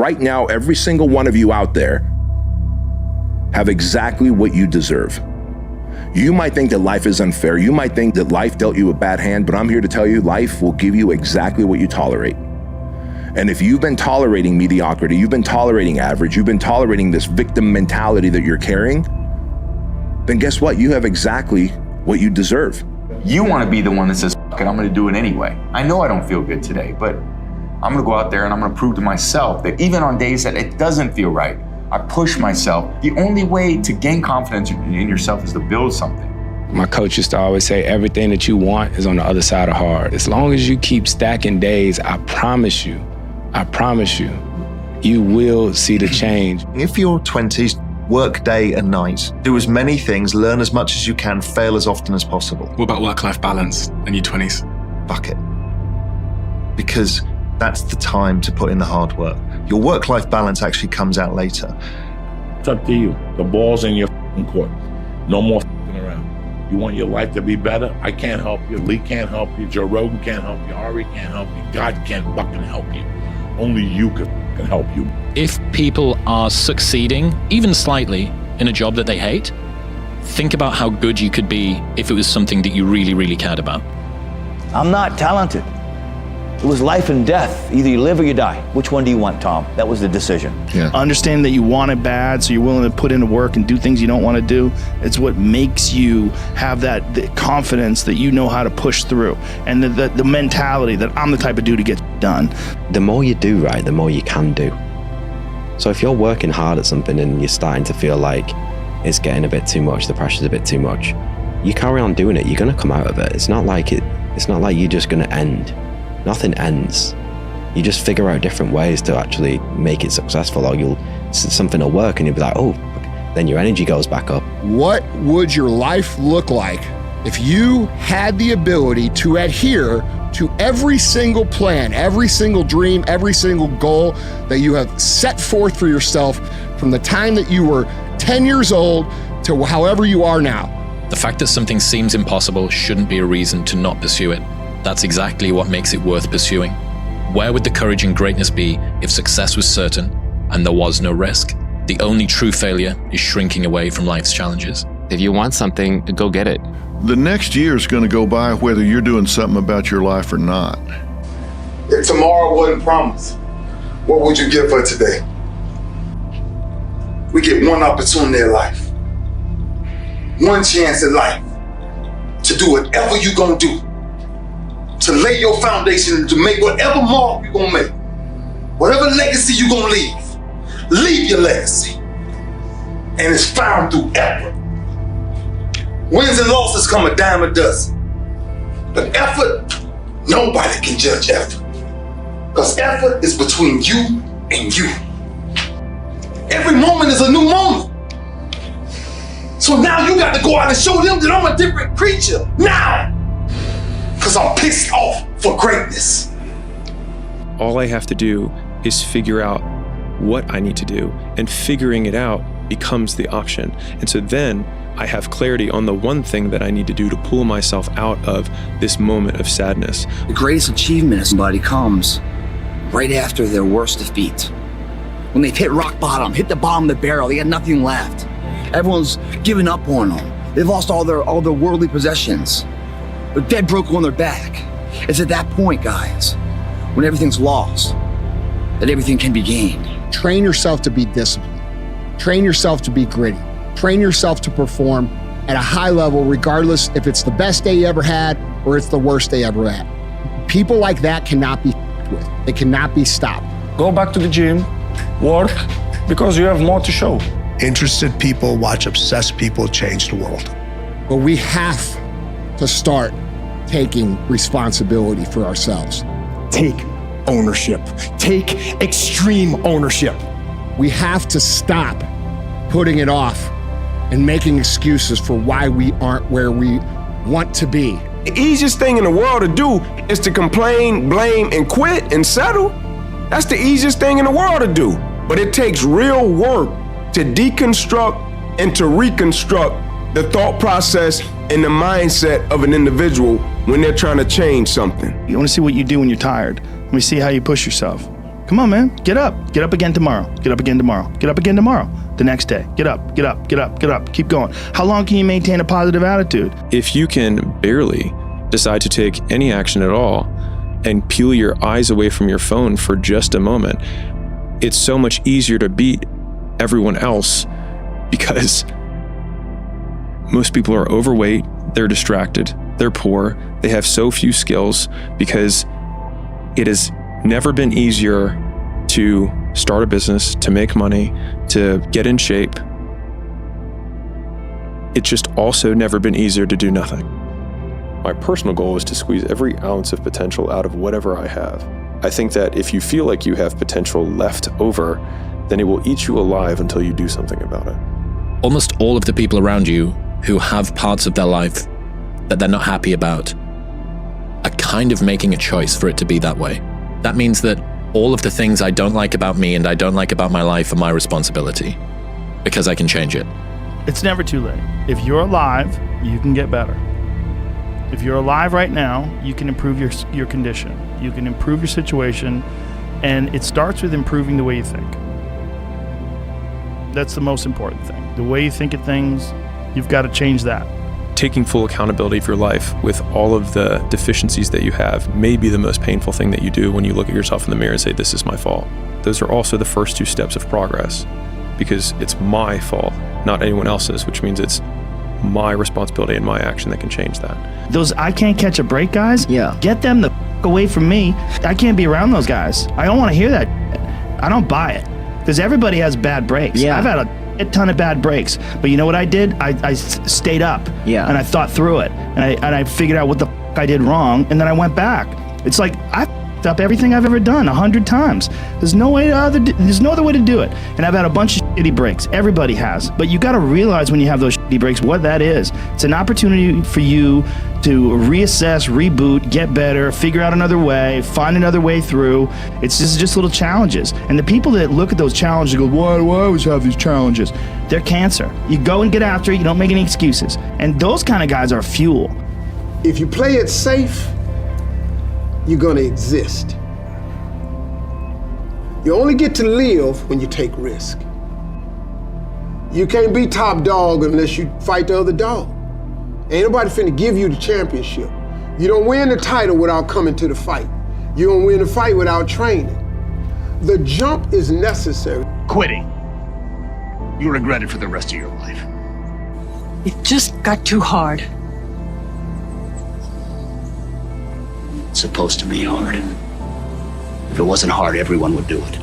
right now, every single one of you out there have exactly what you deserve. You might think that life is unfair. You might think that life dealt you a bad hand, but I'm here to tell you, life will give you exactly what you tolerate. And if you've been tolerating mediocrity, you've been tolerating average, you've been tolerating this victim mentality that you're carrying, then guess what? You have exactly what you deserve. You want to be the one that says, fuck it, I'm going to do it anyway. I know I don't feel good today, but I'm going to go out there and I'm going to prove to myself that even on days that it doesn't feel right, I push myself. The only way to gain confidence in yourself is to build something. My coach used to always say, everything that you want is on the other side of hard. As long as you keep stacking days, I promise you, you will see the change. If your 20s, work day and night, do as many things, learn as much as you can, fail as often as possible. What about work-life balance in your 20s? Fuck it. Because that's the time to put in the hard work. Your work-life balance actually comes out later. It's up to you. The ball's in your court. No more around. You want your life to be better? I can't help you. Lee can't help you. Joe Rogan can't help you. Ari can't help you. God can't fucking help you. Only you can help you. If people are succeeding, even slightly, in a job that they hate, think about how good you could be if it was something that you really, really cared about. I'm not talented. It was life and death. Either you live or you die. Which one do you want, Tom? That was the decision. Yeah. Understand that you want it bad, so you're willing to put into work and do things you don't want to do. It's what makes you have that the confidence that you know how to push through, and the mentality that I'm the type of dude to get done. The more you do right, the more you can do. So if you're working hard at something and you're starting to feel like it's getting a bit too much, the pressure's a bit too much, you carry on doing it. You're going to come out of it. It's not like you're just going to end. Nothing ends. You just figure out different ways to actually make it successful, or something will work and you'll be like, oh, then your energy goes back up. What would your life look like if you had the ability to adhere to every single plan, every single dream, every single goal that you have set forth for yourself from the time that you were 10 years old to however you are now? The fact that something seems impossible shouldn't be a reason to not pursue it. That's exactly what makes it worth pursuing. Where would the courage and greatness be if success was certain and there was no risk? The only true failure is shrinking away from life's challenges. If you want something, go get it. The next year is going to go by whether you're doing something about your life or not. If tomorrow wasn't promised, what would you give for today? We get one opportunity in life, one chance in life to do whatever you're going to do, to lay your foundation, to make whatever mark you're going to make, whatever legacy you're going to leave your legacy. And it's found through effort. Wins and losses come a dime a dozen. But effort, nobody can judge effort. Because effort is between you and you. Every moment is a new moment. So now you got to go out and show them that I'm a different creature. Now! Because I'm pissed off for greatness. All I have to do is figure out what I need to do, and figuring it out becomes the option. And so then I have clarity on the one thing that I need to do to pull myself out of this moment of sadness. The greatest achievement of somebody comes right after their worst defeat. When they've hit rock bottom, hit the bottom of the barrel, they got nothing left. Everyone's given up on them. They've lost all their worldly possessions. They're dead broke on their back. It's at that point, guys, when everything's lost, that everything can be gained. Train yourself to be disciplined. Train yourself to be gritty. Train yourself to perform at a high level, regardless if it's the best day you ever had or it's the worst day you ever had. People like that cannot be with. They cannot be stopped. Go back to the gym, work, because you have more to show. Interested people watch obsessed people change the world. But we have to start taking responsibility for ourselves. Take ownership. Take extreme ownership. We have to stop putting it off and making excuses for why we aren't where we want to be. The easiest thing in the world to do is to complain, blame, and quit and settle. That's the easiest thing in the world to do. But it takes real work to deconstruct and to reconstruct the thought process and the mindset of an individual when they're trying to change something. You want to see what you do when you're tired. Let me see how you push yourself. Come Come on, man. Get up. Get up again tomorrow. Get up again tomorrow. Get up again tomorrow. The next day. Get up, get up, get up, get up. Keep going. How long can you maintain a positive attitude? If you can barely decide to take any action at all and peel your eyes away from your phone for just a moment, it's so much easier to beat everyone else because most people are overweight, they're distracted, they're poor, they have so few skills because it has never been easier to start a business, to make money, to get in shape. It's just also never been easier to do nothing. My personal goal is to squeeze every ounce of potential out of whatever I have. I think that if you feel like you have potential left over, then it will eat you alive until you do something about it. Almost all of the people around you who have parts of their life that they're not happy about are kind of making a choice for it to be that way. That means that all of the things I don't like about me and I don't like about my life are my responsibility because I can change it. It's never too late. If you're alive, you can get better. If you're alive right now, you can improve your condition. You can improve your situation, and it starts with improving the way you think. That's the most important thing. The way you think of things, you've got to change that. Taking full accountability of your life with all of the deficiencies that you have may be the most painful thing that you do when you look at yourself in the mirror and say, this is my fault. Those are also the first 2 steps of progress because it's my fault, not anyone else's, which means it's my responsibility and my action that can change that. Those I can't catch a break guys, get them the away from me. I can't be around those guys. I don't want to hear that. I don't buy it because everybody has bad breaks. I've had a ton of bad breaks, but you know what I did? I stayed up and I thought through it and I figured out what the I did wrong, and then I went back. It's like I f***ed up everything I've ever done 100 times. There's no other way to do it. And I've had a bunch of shitty breaks. Everybody has. But you got to realize when you have those shitty breaks what that is. It's an opportunity for you to reassess, reboot, get better, figure out another way, find another way through. It's just little challenges. And the people that look at those challenges and go, why do I always have these challenges? They're cancer. You go and get after it. You don't make any excuses. And those kind of guys are fuel. If you play it safe, you're gonna exist. You only get to live when you take risk. You can't be top dog unless you fight the other dog. Ain't nobody finna give you the championship. You don't win the title without coming to the fight. You don't win the fight without training. The jump is necessary. Quitting. You'll regret it for the rest of your life. It just got too hard. It's supposed to be hard. If it wasn't hard, everyone would do it.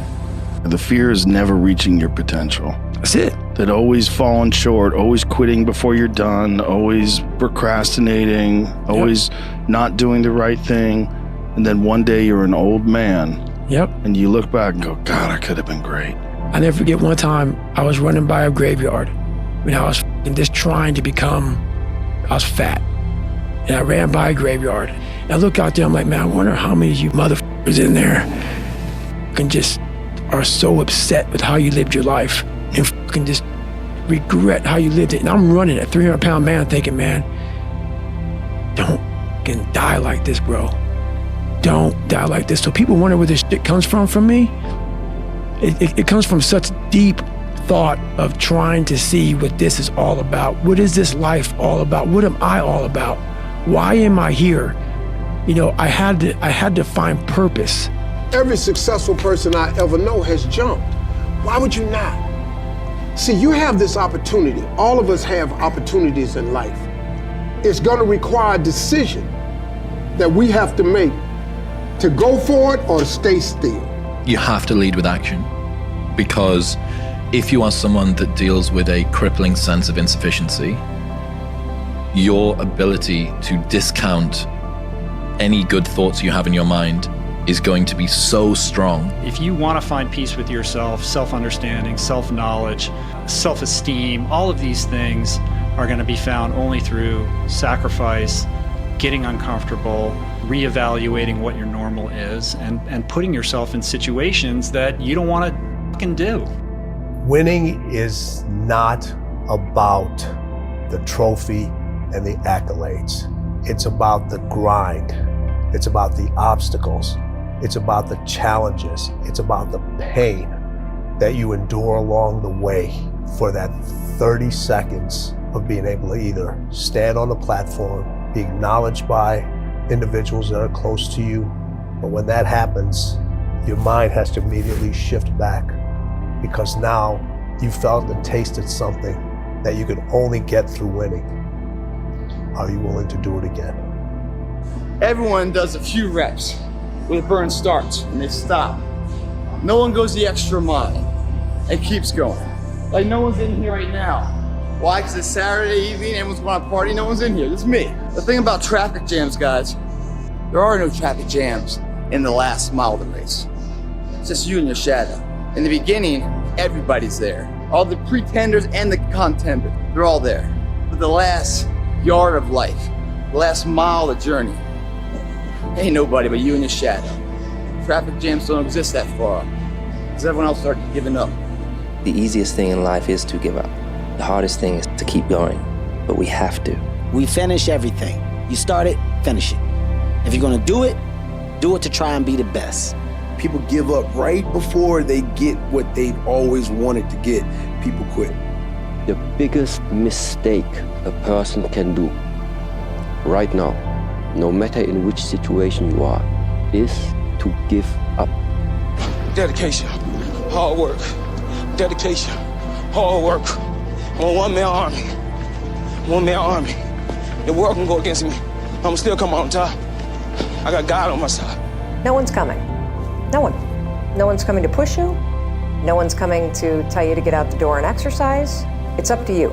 The fear is never reaching your potential. That's it. That always falling short, always quitting before you're done, always procrastinating, always not doing the right thing. And then one day you're an old man. And you look back and go, God, I could have been great. I never forget one time I was running by a graveyard when I was just trying to I was fat. And I ran by a graveyard. And I look out there, I'm like, man, I wonder how many of you motherfuckers in there can just are so upset with how you lived your life and fucking just regret how you lived it. And I'm running a 300-pound man thinking, man, don't fucking die like this, bro. Don't die like this. So people wonder where this shit comes from me. It comes from such deep thought of trying to see what this is all about. What is this life all about? What am I all about? Why am I here? You know, I had to find purpose. Every successful person I ever know has jumped. Why would you not? See, you have this opportunity. All of us have opportunities in life. It's gonna require a decision that we have to make to go for it or to stay still. You have to lead with action, because if you are someone that deals with a crippling sense of insufficiency, your ability to discount any good thoughts you have in your mind is going to be so strong. If you want to find peace with yourself, self-understanding, self-knowledge, self-esteem, all of these things are going to be found only through sacrifice, getting uncomfortable, reevaluating what your normal is, and putting yourself in situations that you don't want to fucking do. Winning is not about the trophy and the accolades. It's about the grind. It's about the obstacles. It's about the challenges. It's about the pain that you endure along the way for that 30 seconds of being able to either stand on the platform, be acknowledged by individuals that are close to you. But when that happens, your mind has to immediately shift back, because now you felt and tasted something that you could only get through winning. Are you willing to do it again? Everyone does a few reps where the burn starts and they stop. No one goes the extra mile and keeps going. Like no one's in here right now. Why? Because it's Saturday evening, everyone's going to party, no one's in here. It's me. The thing about traffic jams, guys, there are no traffic jams in the last mile of the race. It's just you and your shadow. In the beginning, everybody's there. All the pretenders and the contenders, they're all there. But the last yard of life, the last mile of the journey, ain't nobody but you and your shadow. Traffic jams don't exist that far, because everyone else started giving up. The easiest thing in life is to give up. The hardest thing is to keep going, but we have to. We finish everything. You start it, finish it. If you're gonna do it to try and be the best. People give up right before they get what they've always wanted to get. People quit. The biggest mistake a person can do right now, no matter in which situation you are, is to give up. Dedication, hard work. Dedication, hard work. I'm a one-man army. One-man army. The world can go against me. I'm still come out on top. I got God on my side. No one's coming. No one. No one's coming to push you. No one's coming to tell you to get out the door and exercise. It's up to you.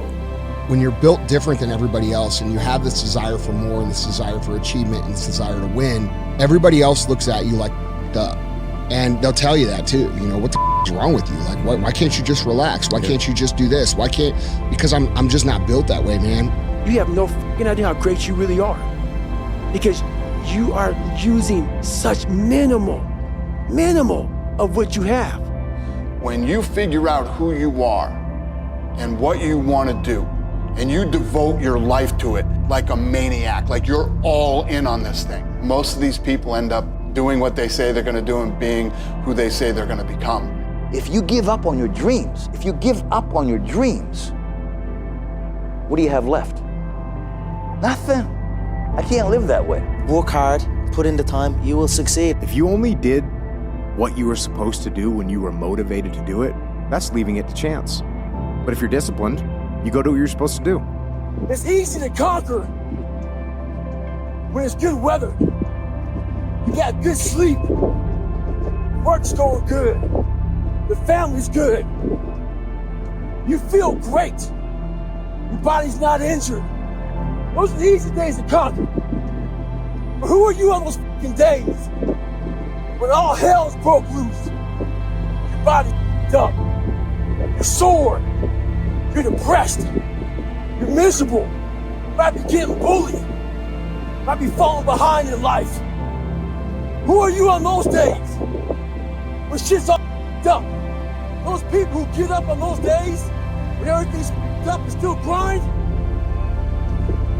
When you're built different than everybody else and you have this desire for more and this desire for achievement and this desire to win, everybody else looks at you like up. And they'll tell you that too. You know, what the is wrong with you? Like, why can't you just relax? Why can't you just do this? Why can't, because I'm just not built that way, man. You have no fucking idea how great you really are. Because you are using such minimal of what you have. When you figure out who you are and what you want to do, and you devote your life to it like a maniac, like you're all in on this thing, most of these people end up doing what they say they're going to do and being who they say they're going to become. If you give up on your dreams, what do you have left? Nothing. I can't live that way. Work hard, put in the time, you will succeed. If you only did what you were supposed to do when you were motivated to do it, that's leaving it to chance. But if you're disciplined, you go do what you're supposed to do. It's easy to conquer when it's good weather. You got good sleep. Work's going good. The family's good. You feel great. Your body's not injured. Those are the easy days to conquer. But who are you on those fucking days when all hell's broke loose? Your body's up. You're sore. You're depressed. You're miserable. You might be getting bullied. You might be falling behind in life. Who are you on those days when shit's all up? Those people who get up on those days when everything's up and still grind,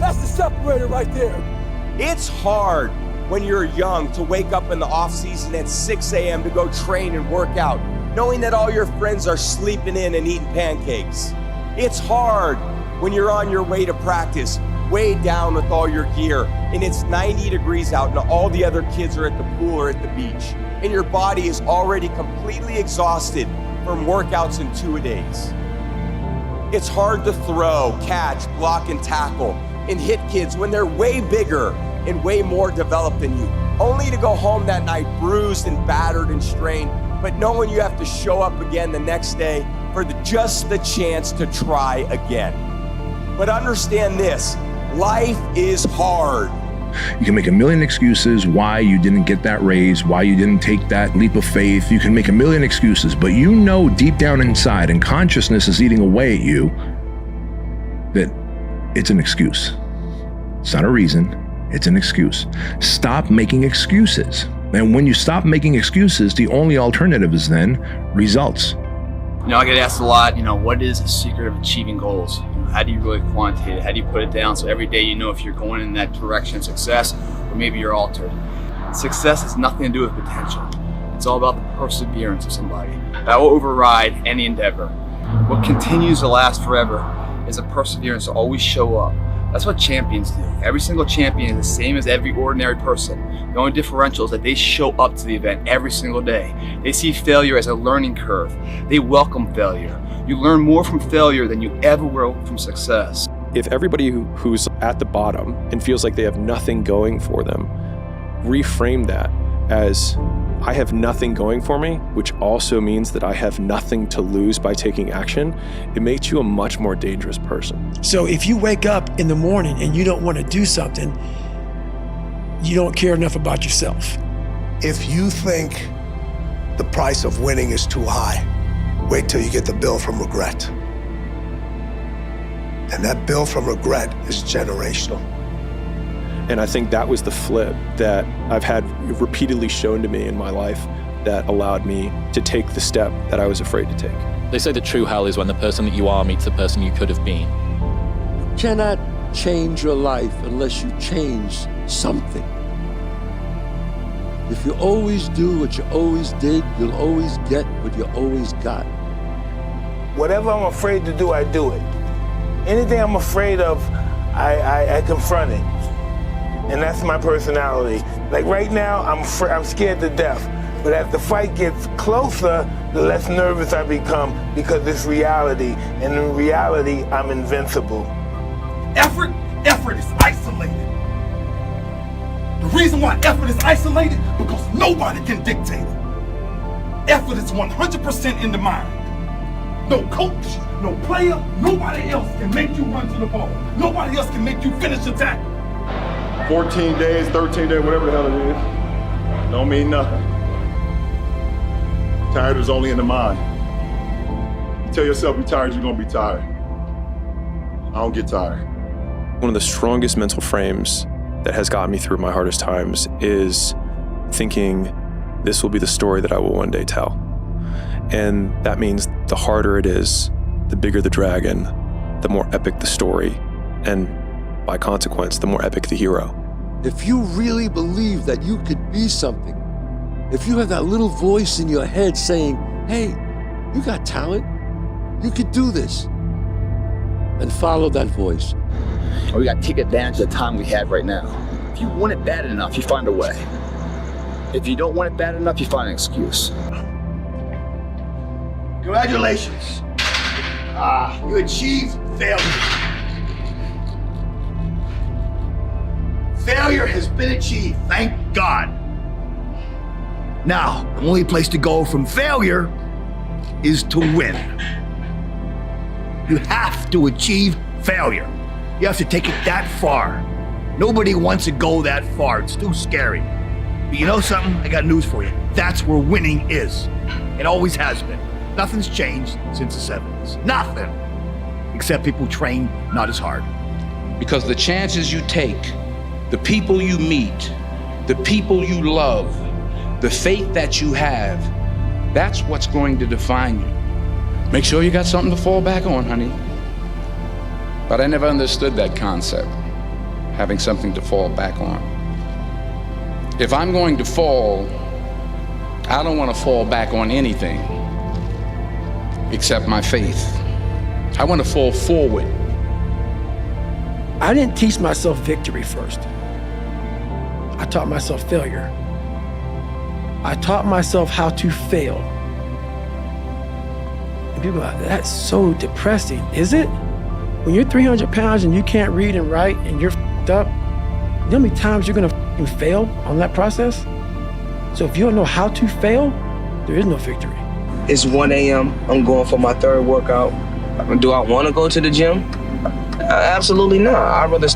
that's the separator right there. It's hard when you're young to wake up in the off season at 6 a.m. to go train and work out, knowing that all your friends are sleeping in and eating pancakes. It's hard when you're on your way to practice, weighed down with all your gear, and it's 90 degrees out and all the other kids are at the pool or at the beach, and your body is already completely exhausted from workouts in 2-a-days. It's hard to throw, catch, block, and tackle, and hit kids when they're way bigger and way more developed than you, only to go home that night bruised and battered and strained, but knowing you have to show up again the next day for just the chance to try again. But understand this, life is hard. You can make a million excuses why you didn't get that raise, why you didn't take that leap of faith. You can make a million excuses, but you know deep down inside, and consciousness is eating away at you, that it's an excuse. It's not a reason, it's an excuse. Stop making excuses. And when you stop making excuses, the only alternative is then results. You know, I get asked a lot, what is the secret of achieving goals? How do you really quantitate it? How do you put it down so every day you know if you're going in that direction of success or maybe you're altered? Success has nothing to do with potential. It's all about the perseverance of somebody. That will override any endeavor. What continues to last forever is a perseverance to always show up. That's what champions do. Every single champion is the same as every ordinary person. The only differential is that they show up to the event every single day. They see failure as a learning curve. They welcome failure. You learn more from failure than you ever will from success. If everybody who's at the bottom and feels like they have nothing going for them, reframe that as, I have nothing going for me, which also means that I have nothing to lose by taking action, it makes you a much more dangerous person. So if you wake up in the morning and you don't want to do something, you don't care enough about yourself. If you think the price of winning is too high, wait till you get the bill from regret. And that bill from regret is generational. And I think that was the flip that I've had repeatedly shown to me in my life that allowed me to take the step that I was afraid to take. They say the true hell is when the person that you are meets the person you could have been. You cannot change your life unless you change something. If you always do what you always did, you'll always get what you always got. Whatever I'm afraid to do, I do it. Anything I'm afraid of, I confront it. And that's my personality. Like right now, I'm scared to death. But as the fight gets closer, the less nervous I become because it's reality. And in reality, I'm invincible. Effort is isolated. The reason why effort is isolated, because nobody can dictate it. Effort is 100% in the mind. No coach, no player, nobody else can make you run to the ball. Nobody else can make you finish the tackle. 14 days, 13 days, whatever the hell it is, don't mean nothing. Tired is only in the mind. You tell yourself you're tired, you're gonna be tired. I don't get tired. One of the strongest mental frames that has gotten me through my hardest times is thinking this will be the story that I will one day tell. And that means the harder it is, the bigger the dragon, the more epic the story, and by consequence, the more epic the hero. If you really believe that you could be something, if you have that little voice in your head saying, hey, you got talent, you could do this, and follow that voice. We got to take advantage of the time we have right now. If you want it bad enough, you find a way. If you don't want it bad enough, you find an excuse. Congratulations. You achieved failure. Failure has been achieved, thank God. Now, the only place to go from failure is to win. You have to achieve failure. You have to take it that far. Nobody wants to go that far. It's too scary. But you know something? I got news for you. That's where winning is. It always has been. Nothing's changed since the 70s. Nothing. Except people train not as hard. Because the chances you take, the people you meet, the people you love, the faith that you have, that's what's going to define you. Make sure you got something to fall back on, honey. But I never understood that concept, having something to fall back on. If I'm going to fall, I don't want to fall back on anything except my faith. I want to fall forward. I didn't teach myself victory first. I taught myself failure. I taught myself how to fail. And people are like, that's so depressing. Is it? When you're 300 pounds and you can't read and write and you're f***ed up, you know how many times you're gonna f***ing fail on that process? So if you don't know how to fail, there is no victory. It's 1 a.m. I'm going for my third workout. Do I want to go to the gym? Absolutely not. I'd rather,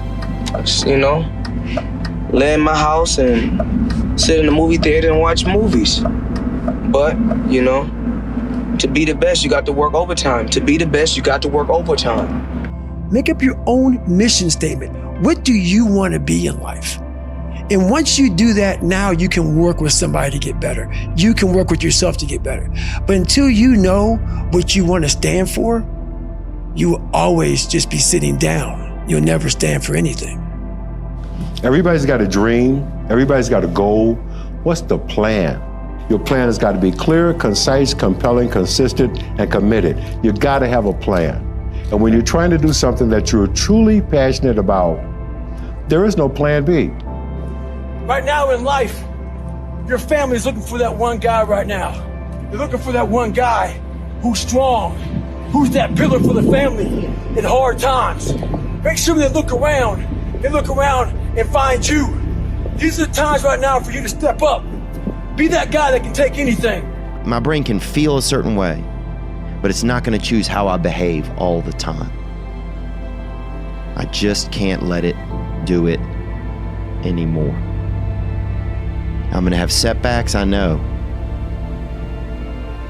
lay in my house and sit in the movie theater and watch movies. But, to be the best, you got to work overtime. To be the best, you got to work overtime. Make up your own mission statement. What do you want to be in life? And once you do that, now you can work with somebody to get better. You can work with yourself to get better. But until you know what you want to stand for, you will always just be sitting down. You'll never stand for anything. Everybody's got a dream. Everybody's got a goal. What's the plan? Your plan has got to be clear, concise, compelling, consistent, and committed. You got to have a plan. And when you're trying to do something that you're truly passionate about, there is no plan B. Right now in life, your family's looking for that one guy right now. They're looking for that one guy who's strong, who's that pillar for the family in hard times. Make sure they look around and find you. These are the times right now for you to step up. Be that guy that can take anything. My brain can feel a certain way, but it's not going to choose how I behave all the time. I just can't let it do it anymore. I'm going to have setbacks, I know.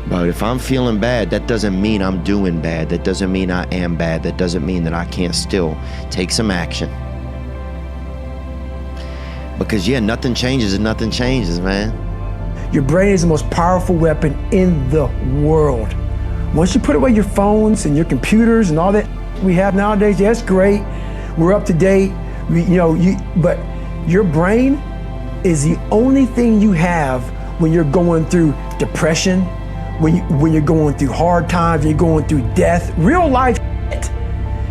But if I'm feeling bad, that doesn't mean I'm doing bad. That doesn't mean I am bad. That doesn't mean that I can't still take some action. Because yeah, nothing changes and nothing changes, man. Your brain is the most powerful weapon in the world. Once you put away your phones and your computers and all that we have nowadays, yeah, that's great. We're up to date. But your brain is the only thing you have when you're going through depression, when you're going through hard times, when you're going through death, real life shit.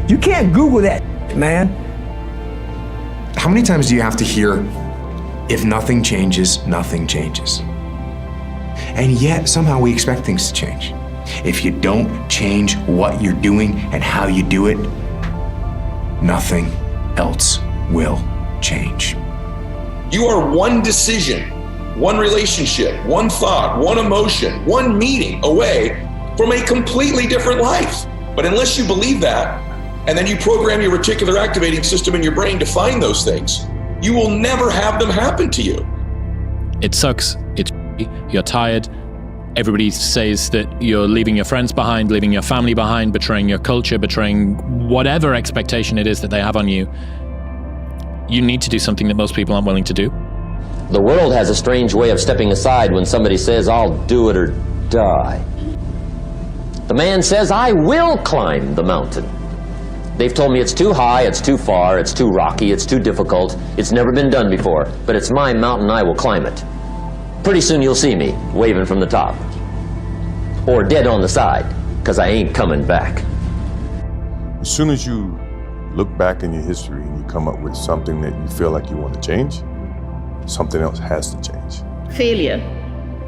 You can't Google that, man. How many times do you have to hear, if nothing changes, nothing changes? And yet, somehow we expect things to change. If you don't change what you're doing and how you do it, nothing else will change. You are one decision, one relationship, one thought, one emotion, one meeting away from a completely different life. But unless you believe that, and then you program your reticular activating system in your brain to find those things, you will never have them happen to you. It sucks. You're tired. Everybody says that you're leaving your friends behind, leaving your family behind, betraying your culture, betraying whatever expectation it is that they have on you. You need to do something that most people aren't willing to do. The world has a strange way of stepping aside when somebody says, I'll do it or die. The man says, I will climb the mountain. They've told me it's too high, it's too far, it's too rocky, it's too difficult, it's never been done before, but it's my mountain, I will climb it. Pretty soon you'll see me waving from the top. Or dead on the side, because I ain't coming back. As soon as you look back in your history and you come up with something that you feel like you want to change, something else has to change. Failure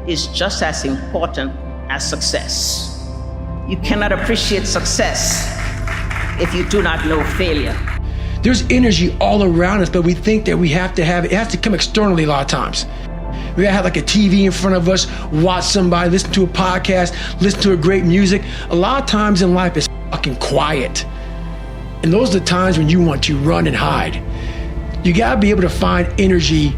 is just as important as success. You cannot appreciate success if you do not know failure. There's energy all around us, but we think that we have to have it. It has to come externally a lot of times. We gotta have like a TV in front of us, watch somebody, listen to a podcast, listen to a great music. A lot of times in life it's fucking quiet. And those are the times when you want to run and hide. You gotta be able to find energy.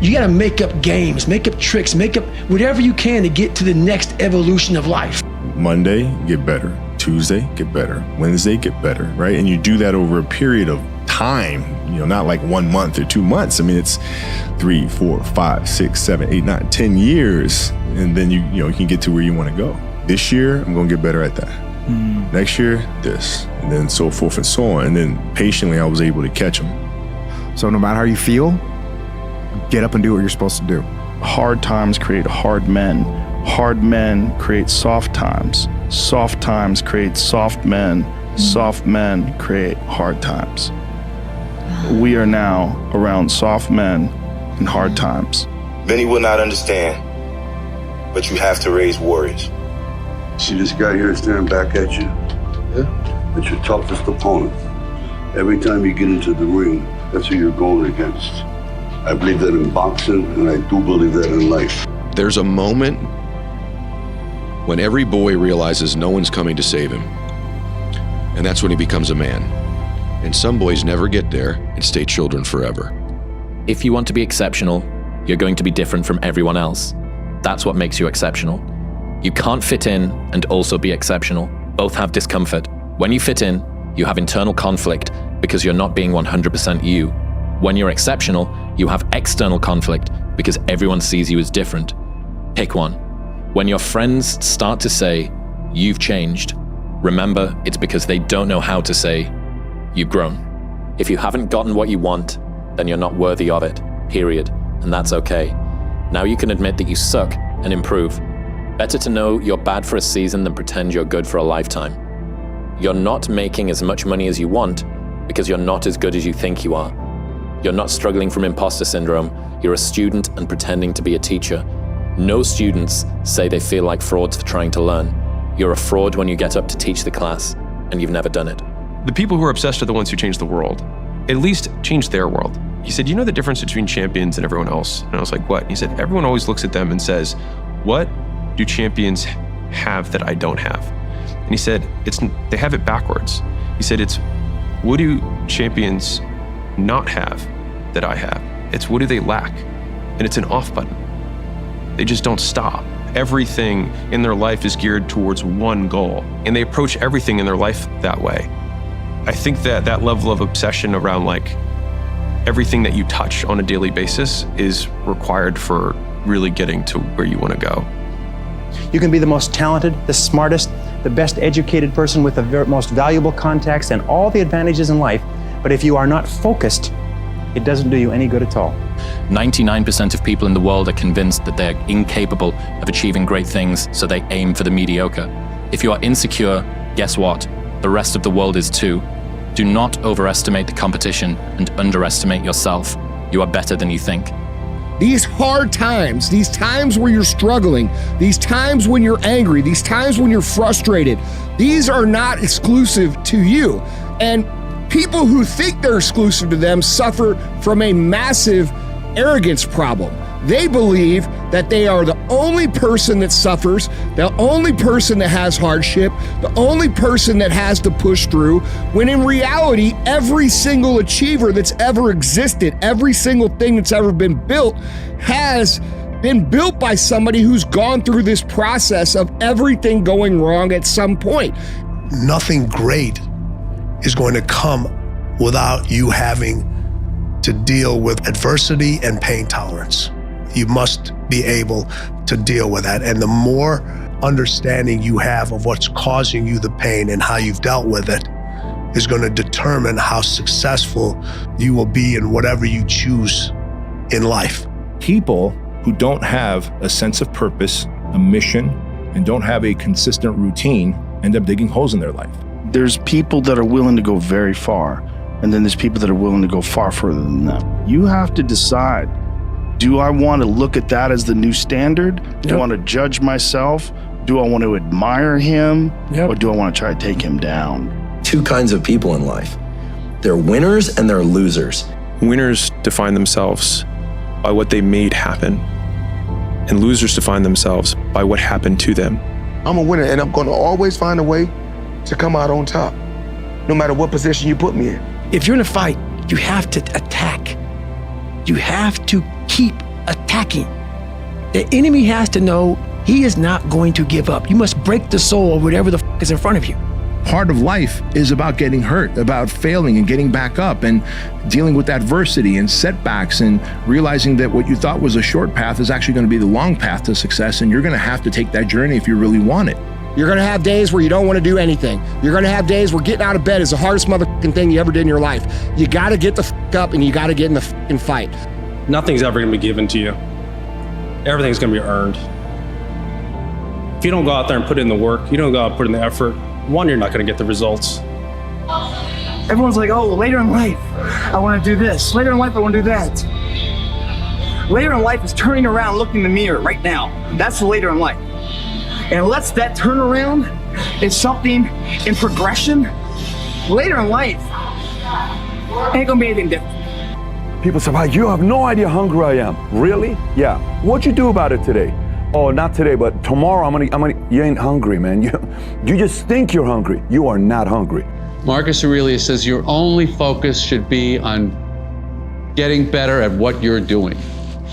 You gotta make up games, make up tricks, make up whatever you can to get to the next evolution of life. Monday, get better. Tuesday, get better. Wednesday, get better, right? And you do that over a period of time, not like 1 month or 2 months. I mean, it's 3, 4, 5, 6, 7, 8, 9, 10 years. And then you can get to where you want to go. This year, I'm going to get better at that. Next year, this, and then so forth and so on. And then patiently, I was able to catch them. So no matter how you feel, get up and do what you're supposed to do. Hard times create hard men. Hard men create soft times. Soft times create soft men. Soft men create hard times. We are now around soft men in hard times. Many will not understand, but you have to raise warriors. See this guy here staring back at you? Yeah? That's your toughest opponent. Every time you get into the ring, that's who you're going against. I believe that in boxing, and I do believe that in life. There's a moment when every boy realizes no one's coming to save him. And that's when he becomes a man. And some boys never get there and stay children forever. If you want to be exceptional, you're going to be different from everyone else. That's what makes you exceptional. You can't fit in and also be exceptional. Both have discomfort. When you fit in, you have internal conflict because you're not being 100% you. When you're exceptional, you have external conflict because everyone sees you as different. Pick one. When your friends start to say, you've changed, remember it's because they don't know how to say, you've grown. If you haven't gotten what you want, then you're not worthy of it, period. And that's okay. Now you can admit that you suck and improve. Better to know you're bad for a season than pretend you're good for a lifetime. You're not making as much money as you want because you're not as good as you think you are. You're not struggling from imposter syndrome. You're a student and pretending to be a teacher. No students say they feel like frauds for trying to learn. You're a fraud when you get up to teach the class, and you've never done it. The people who are obsessed are the ones who change the world. At least change their world. He said, you know the difference between champions and everyone else? And I was like, what? He said, everyone always looks at them and says, what do champions have that I don't have? And he said, they have it backwards. He said, it's what do champions not have that I have? It's what do they lack? And it's an off button. They just don't stop. Everything in their life is geared towards one goal, and they approach everything in their life that way. I think that level of obsession around like everything that you touch on a daily basis is required for really getting to where you want to go. You can be the most talented, the smartest, the best educated person with the most valuable contacts and all the advantages in life, but if you are not focused, it doesn't do you any good at all. 99% of people in the world are convinced that they're incapable of achieving great things, so they aim for the mediocre. If you are insecure, guess what? The rest of the world is too. Do not overestimate the competition and underestimate yourself. You are better than you think. These hard times, these times where you're struggling, these times when you're angry, these times when you're frustrated, these are not exclusive to you. And people who think they're exclusive to them suffer from a massive arrogance problem. They believe that they are the only person that suffers, the only person that has hardship, the only person that has to push through, when in reality, every single achiever that's ever existed, every single thing that's ever been built has been built by somebody who's gone through this process of everything going wrong at some point. Nothing great is going to come without you having to deal with adversity and pain tolerance. You must be able to deal with that. And the more understanding you have of what's causing you the pain and how you've dealt with it is going to determine how successful you will be in whatever you choose in life. People who don't have a sense of purpose, a mission, and don't have a consistent routine end up digging holes in their life. There's people that are willing to go very far, and then there's people that are willing to go far further than that. You have to decide, do I want to look at that as the new standard? Do I want to judge myself? Do I want to admire him? Or do I want to try to take him down? Two kinds of people in life. They're winners and they're losers. Winners define themselves by what they made happen, and losers define themselves by what happened to them. I'm a winner, and I'm going to always find a way to come out on top, no matter what position you put me in. If you're in a fight, you have to attack. You have to keep attacking. The enemy has to know he is not going to give up. You must break the soul of whatever the is in front of you. Part of life is about getting hurt, about failing and getting back up and dealing with adversity and setbacks and realizing that what you thought was a short path is actually going to be the long path to success, and you're going to have to take that journey if you really want it. You're gonna have days where you don't wanna do anything. You're gonna have days where getting out of bed is the hardest motherfucking thing you ever did in your life. You gotta get the fuck up and you gotta get in the fucking fight. Nothing's ever gonna be given to you. Everything's gonna be earned. If you don't go out there and put in the work, you don't go out and put in the effort, one, you're not gonna get the results. Everyone's like, oh, later in life, I wanna do this. Later in life, I wanna do that. Later in life is turning around, looking in the mirror right now. That's the later in life. And unless that turnaround is something in progression, later in life, ain't gonna be anything different. People say, wow, you have no idea how hungry I am. Really? Yeah. What'd you do about it today? Oh, not today, but tomorrow I'm gonna, you ain't hungry, man. You just think you're hungry. You are not hungry. Marcus Aurelius says your only focus should be on getting better at what you're doing.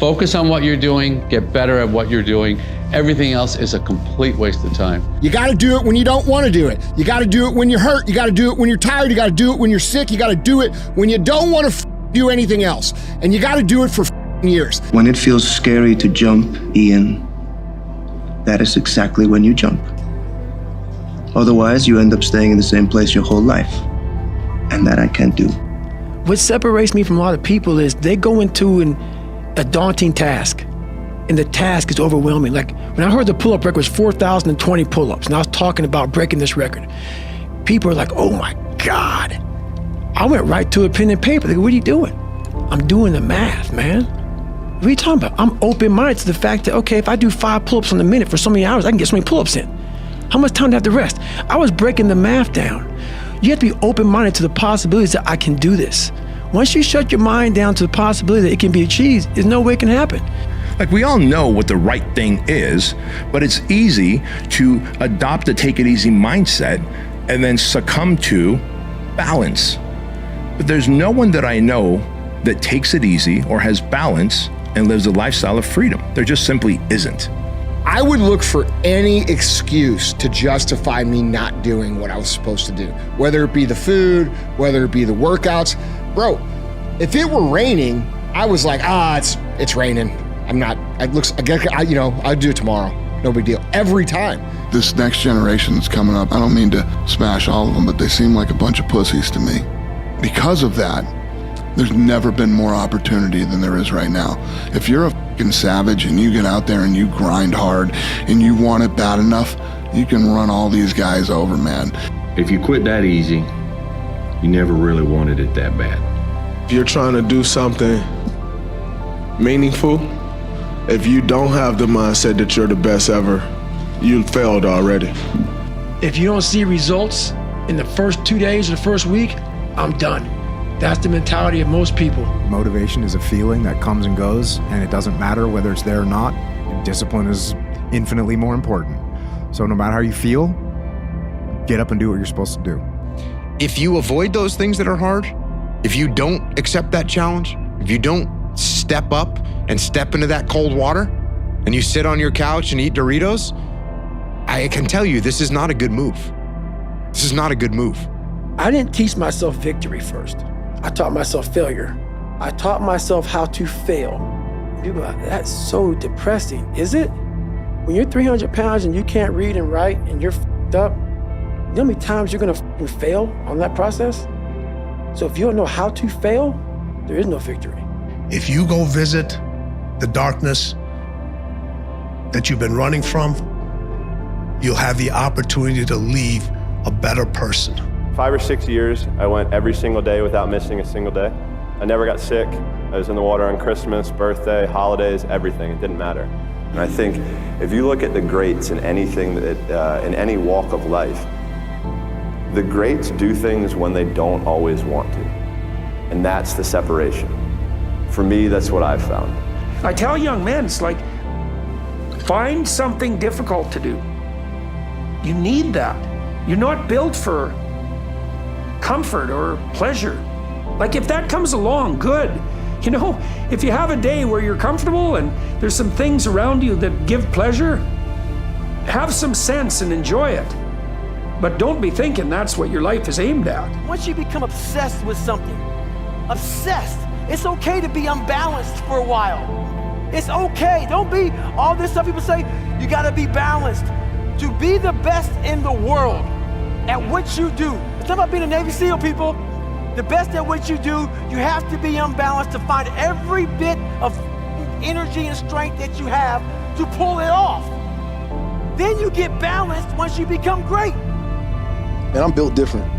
Focus on what you're doing, get better at what you're doing. Everything else is a complete waste of time. You gotta do it when you don't wanna do it. You gotta do it when you're hurt. You gotta do it when you're tired. You gotta do it when you're sick. You gotta do it when you don't wanna do anything else. And you gotta do it for years. When it feels scary to jump, Ian, that is exactly when you jump. Otherwise, you end up staying in the same place your whole life. And that I can't do. What separates me from a lot of people is they go into a daunting task. and the task is overwhelming. Like when I heard the pull-up record was 4,020 pull-ups, and I was talking about breaking this record, people are like, oh my God. I went right to a pen and paper. They go, what are you doing? I'm doing the math, man. What are you talking about? I'm open-minded to the fact that, okay, if I do 5 pull-ups in a minute for so many hours, I can get so many pull-ups in. How much time do I have to rest? I was breaking the math down. You have to be open-minded to the possibilities that I can do this. Once you shut your mind down to the possibility that it can be achieved, there's no way it can happen. Like, we all know what the right thing is, but it's easy to adopt a take it easy mindset and then succumb to balance. But there's no one that I know that takes it easy or has balance and lives a lifestyle of freedom. There just simply isn't. I would look for any excuse to justify me not doing what I was supposed to do, whether it be the food, whether it be the workouts. Bro, if it were raining, I was like, it's raining. I'll do it tomorrow. No big deal. Every time. This next generation that's coming up, I don't mean to smash all of them, but they seem like a bunch of pussies to me. Because of that, there's never been more opportunity than there is right now. If you're a fucking savage and you get out there and you grind hard and you want it bad enough, you can run all these guys over, man. If you quit that easy, you never really wanted it that bad. If you're trying to do something meaningful, if you don't have the mindset that you're the best ever, you failed already. If you don't see results in the first 2 days or the first week, I'm done. That's the mentality of most people. Motivation is a feeling that comes and goes, and it doesn't matter whether it's there or not. Discipline is infinitely more important. So no matter how you feel, get up and do what you're supposed to do. If you avoid those things that are hard, if you don't accept that challenge, if you don't step up and step into that cold water, and you sit on your couch and eat Doritos, I can tell you this is not a good move. This is not a good move. I didn't teach myself victory first. I taught myself failure. I taught myself how to fail. People are like, that's so depressing. Is it? When you're 300 pounds and you can't read and write and you're f***ed up, you know how many times you're gonna f***ing fail on that process? So if you don't know how to fail, there is no victory. If you go visit the darkness that you've been running from, you'll have the opportunity to leave a better person. 5 or 6 years, I went every single day without missing a single day. I never got sick. I was in the water on Christmas, birthday, holidays, everything. It didn't matter. And I think if you look at the greats in anything that, in any walk of life, the greats do things when they don't always want to. And that's the separation. For me, that's what I've found. I tell young men, it's like, find something difficult to do. You need that. You're not built for comfort or pleasure. Like if that comes along, good. You know, if you have a day where you're comfortable and there's some things around you that give pleasure, have some sense and enjoy it. But don't be thinking that's what your life is aimed at. Once you become obsessed with something, obsessed, it's okay to be unbalanced for a while. It's okay. Don't be all this stuff people say, you gotta be balanced. To be the best in the world at what you do. It's not about being a Navy SEAL, people. The best at what you do, you have to be unbalanced to find every bit of energy and strength that you have to pull it off. Then you get balanced once you become great. Man, I'm built different,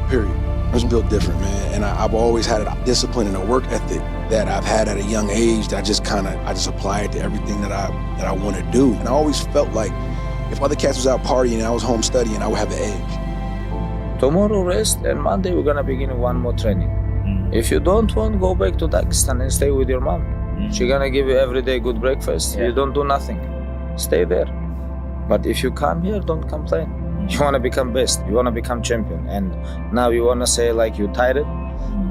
period. I was built different, man. And I've always had a discipline and a work ethic that I've had at a young age that I just apply it to everything that I want to do. And I always felt like if other cats was out partying and I was home studying, I would have the edge. Tomorrow rest, and Monday we're gonna begin one more training. If you don't want, go back to Dagestan and stay with your mom. She's gonna give you every day good breakfast. You don't do nothing. Stay there. But if you come here, don't complain. You wanna become best. You wanna become champion. And now you wanna say like you tired?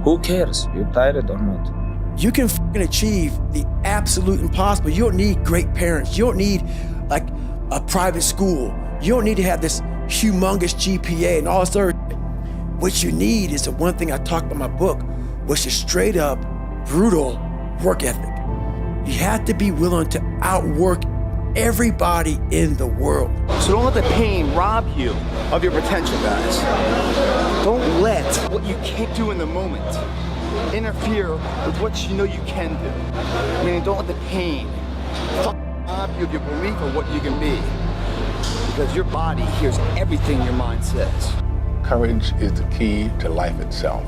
Who cares? You tired or not? You can fucking achieve the absolute impossible. You don't need great parents. You don't need like a private school. You don't need to have this humongous GPA and all this other. What you need is the one thing I talked about in my book, which is straight up, brutal work ethic. You have to be willing to outwork everybody in the world. So don't let the pain rob you of your potential, guys. Don't let what you can't do in the moment interfere with what you know you can do. Meaning don't let the pain rob you of your belief of what you can be. Because your body hears everything your mind says. Courage is the key to life itself.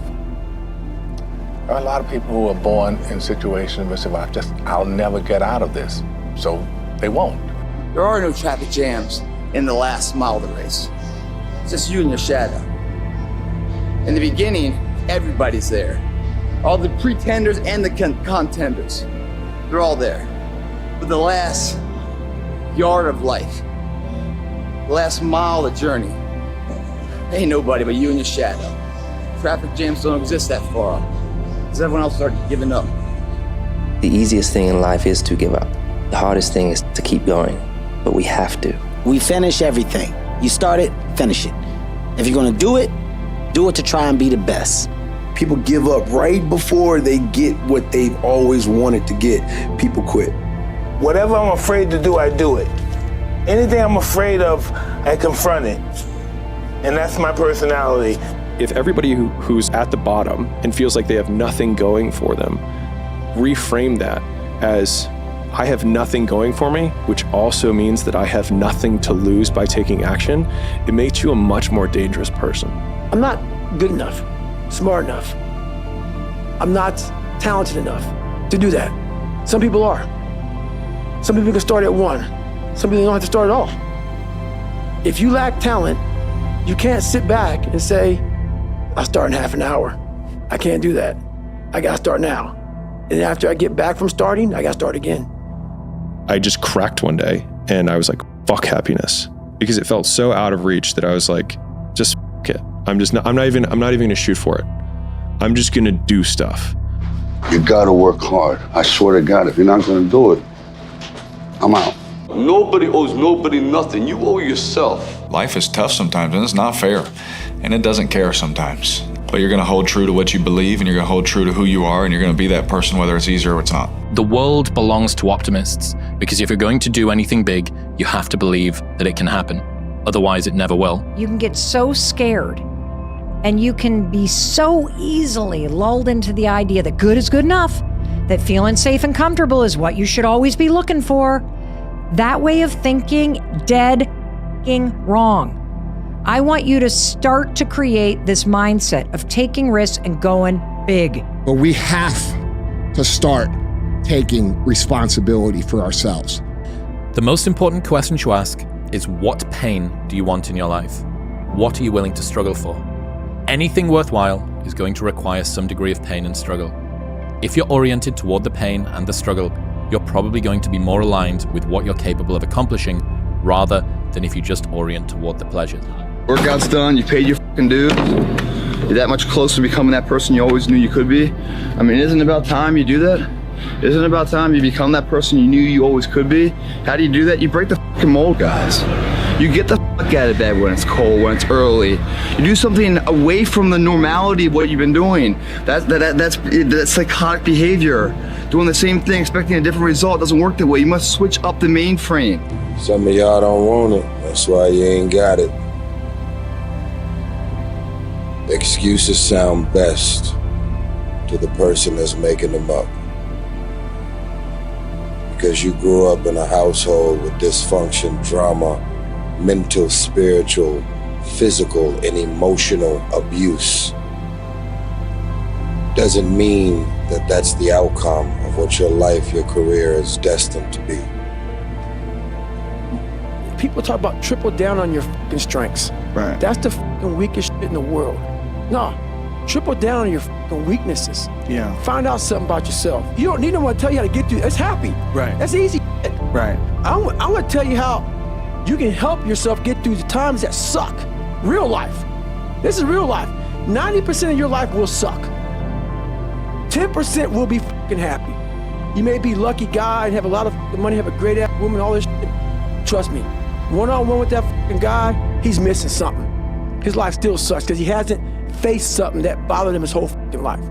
There are a lot of people who are born in situations where they say, I'll never get out of this. So they won't. There are no traffic jams in the last mile of the race. It's just you and your shadow. In the beginning, everybody's there. All the pretenders and the contenders. They're all there. But the last yard of life, the last mile of the journey, ain't nobody but you and your shadow. Traffic jams don't exist that far up, because everyone else started giving up. The easiest thing in life is to give up. The hardest thing is to keep going, but we have to. We finish everything. You start it, finish it. If you're gonna do it to try and be the best. People give up right before they get what they've always wanted to get. People quit. Whatever I'm afraid to do, I do it. Anything I'm afraid of, I confront it. And that's my personality. If everybody who's at the bottom and feels like they have nothing going for them, reframe that as, I have nothing going for me, which also means that I have nothing to lose by taking action, it makes you a much more dangerous person. I'm not good enough, smart enough. I'm not talented enough to do that. Some people are. Some people can start at 1. Some people don't have to start at all. If you lack talent, you can't sit back and say, I'll start in half an hour. I can't do that. I gotta start now. And after I get back from starting, I gotta start again. I just cracked one day and I was like, fuck happiness. Because it felt so out of reach that I was like, just fuck it. I'm not even gonna shoot for it. I'm just gonna do stuff. You gotta work hard. I swear to God, if you're not gonna do it, I'm out. Nobody owes nobody nothing. You owe yourself. Life is tough sometimes, and it's not fair. And it doesn't care sometimes. But you're gonna hold true to what you believe, and you're gonna hold true to who you are, and you're gonna be that person whether it's easy or it's not. The world belongs to optimists, because if you're going to do anything big, you have to believe that it can happen. Otherwise, it never will. You can get so scared, and you can be so easily lulled into the idea that good is good enough, that feeling safe and comfortable is what you should always be looking for. That way of thinking, dead wrong. I want you to start to create this mindset of taking risks and going big. But we have to start taking responsibility for ourselves. The most important question to ask is, what pain do you want in your life? What are you willing to struggle for? Anything worthwhile is going to require some degree of pain and struggle. If you're oriented toward the pain and the struggle, you're probably going to be more aligned with what you're capable of accomplishing rather than if you just orient toward the pleasure. Workout's done, you paid your fucking dues. You're that much closer to becoming that person you always knew you could be. I mean, isn't it about time you do that? Isn't it about time you become that person you knew you always could be? How do you do that? You break the fucking mold, guys. You get the fuck out of bed when it's cold, when it's early. You do something away from the normality of what you've been doing. That's psychotic behavior. Doing the same thing, expecting a different result doesn't work that way. You must switch up the mainframe. Some of y'all don't want it. That's why you ain't got it. Excuses sound best to the person that's making them up. Because you grew up in a household with dysfunction, drama, mental, spiritual, physical, and emotional abuse. Doesn't mean that that's the outcome of what your life, your career is destined to be. People talk about triple down on your fucking strengths. Right. That's the fucking weakest shit in the world. No, triple down on your fucking weaknesses. Yeah. Find out something about yourself. You don't need no one to tell you how to get through. It's happy. Right. That's easy shit. Right. I'm gonna tell you how you can help yourself get through the times that suck. Real life. This is real life. 90% of your life will suck. 10% will be fucking happy. You may be a lucky guy and have a lot of money, have a great ass woman, all this shit. Trust me, one-on-one with that fucking guy, he's missing something. His life still sucks because he hasn't faced something that bothered him his whole fucking life.